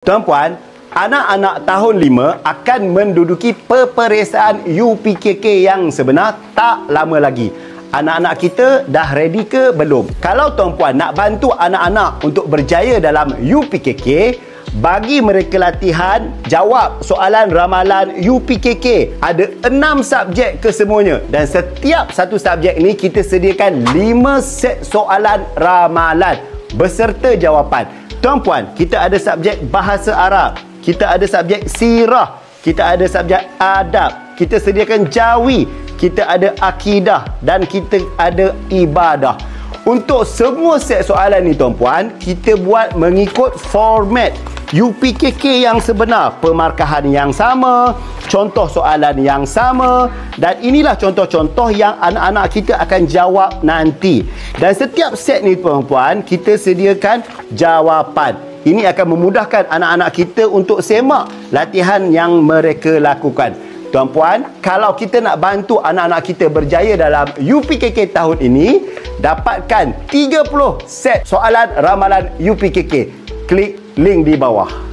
Tuan-puan, anak-anak tahun 5 akan menduduki peperiksaan UPKK yang sebenar tak lama lagi. Anak-anak kita dah ready ke belum? Kalau tuan-puan nak bantu anak-anak untuk berjaya dalam UPKK, bagi mereka latihan jawab soalan ramalan UPKK. Ada 6 subjek kesemuanya dan setiap satu subjek ni kita sediakan 5 set soalan ramalan beserta jawapan. Tuan-puan, kita ada subjek bahasa Arab, kita ada subjek sirah, kita ada subjek adab, kita sediakan jawi, kita ada akidah dan kita ada ibadah. Untuk semua set soalan ni tuan-puan, kita buat mengikut format UPKK yang sebenar, pemarkahan yang sama, contoh soalan yang sama, dan inilah contoh-contoh yang anak-anak kita akan jawab nanti. Dan setiap set ni tuan-puan, kita sediakan jawapan. Ini akan memudahkan anak-anak kita untuk semak latihan yang mereka lakukan. Tuan-puan, kalau kita nak bantu anak-anak kita berjaya dalam UPKK tahun ini, dapatkan 30 set soalan ramalan UPKK. Klik link di bawah.